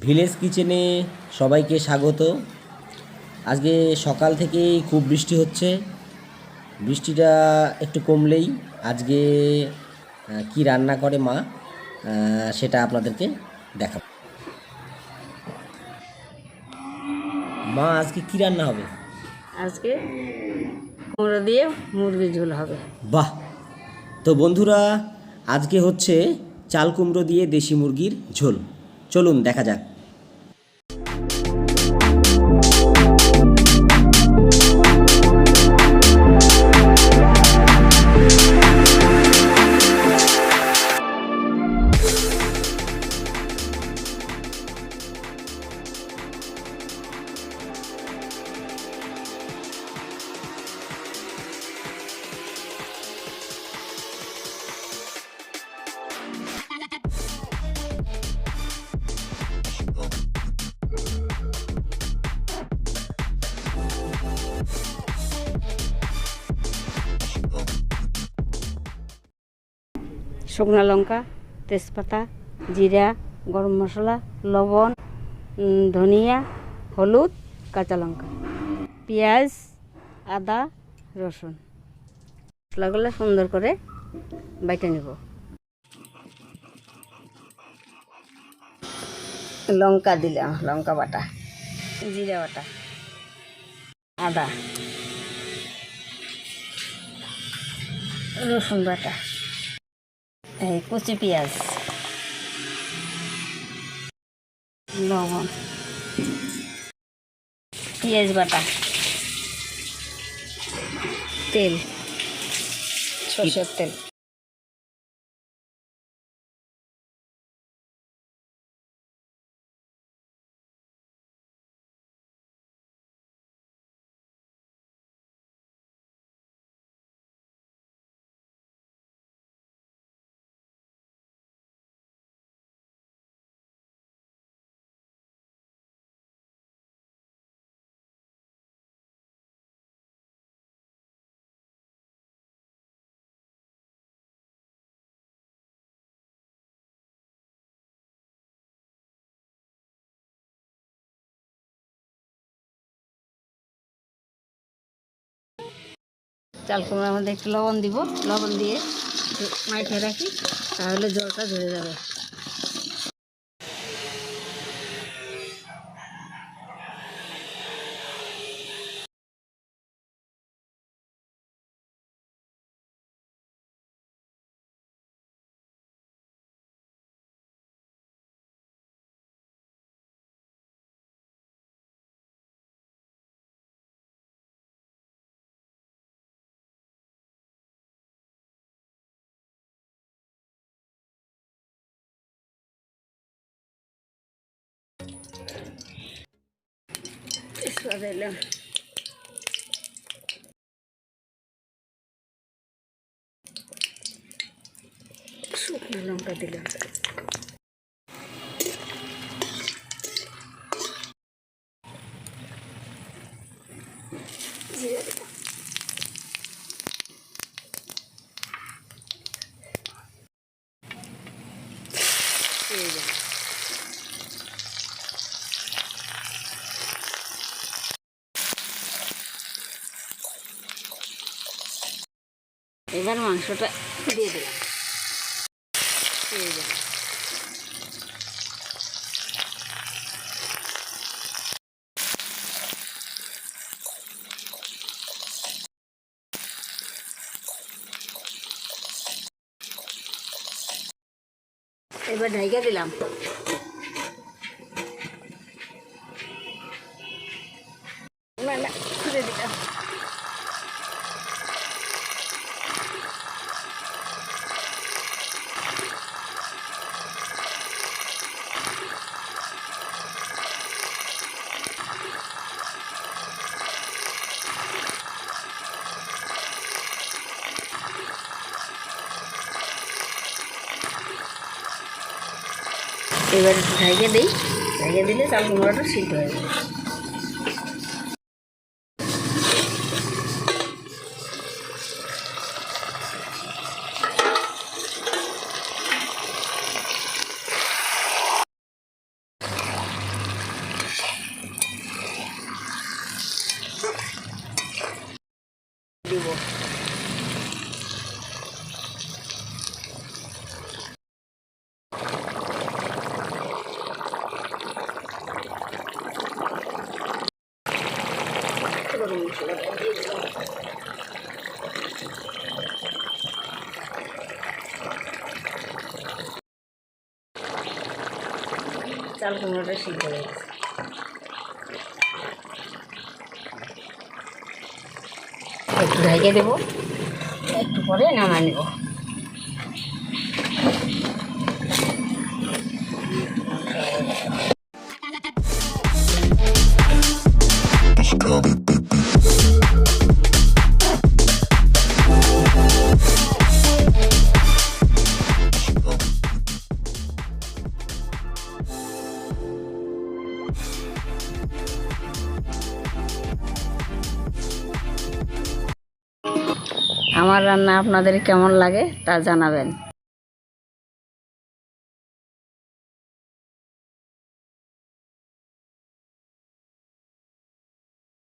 Village কিচেনে সবাইকে স্বাগত। আজকে সকাল থেকেই খুব বৃষ্টি হচ্ছে। বৃষ্টিটা একটু কমলেই আজকে কি রান্না করে মা সেটা আপনাদেরকে দেখাবো। মা আজকে কি রান্না হবে? আজকে কুমড়ো দিয়ে মুরগির ঝোল হবে। বাহ! তো বন্ধুরা, আজকে হচ্ছে চাল কুমড়ো দিয়ে দেশি মুরগির ঝোল। চলুন দেখা যাক। শুকনো লঙ্কা, তেজপাতা, জিরা, গরম মশলা, লবণ, ধনিয়া, হলুদ, কাঁচা লঙ্কা, পেঁয়াজ, আদা, রসুন। মশলাগুলো সুন্দর করে বাইটে নেব। লঙ্কা দিলাম, লঙ্কা বাটা, জিরা বাটা, আদা, রসুন বাটা, এই কুচি পেঁয়াজ, লবণ, পেঁয়াজ বাটা, তেল, সরষের তেল, চাল কুমড়োর মধ্যে একটু লবণ দিব, লবণ দিয়ে মাইখে রাখি, তাহলে জলটা ঝরে যাবে। দিলাম, শুকনো লঙ্কা দিলাম, জিরা দিলাম, এবার মাংসটা দিয়ে দিলাম। এবার ঢাইকা দিলাম। খুলে দিলাম। এবার ঢাইকে দিই, ঢাইকে দিলে চাল কুমড়োটা সিদ্ধ হয়ে যাবে। চাল কুমড়োটা সিদ্ধ হয়ে গেছে। একটু ঢেকে দেবো, একটু পরে নামায় নেব। আমার রান্না আপনাদের কেমন লাগে তা জানাবেন।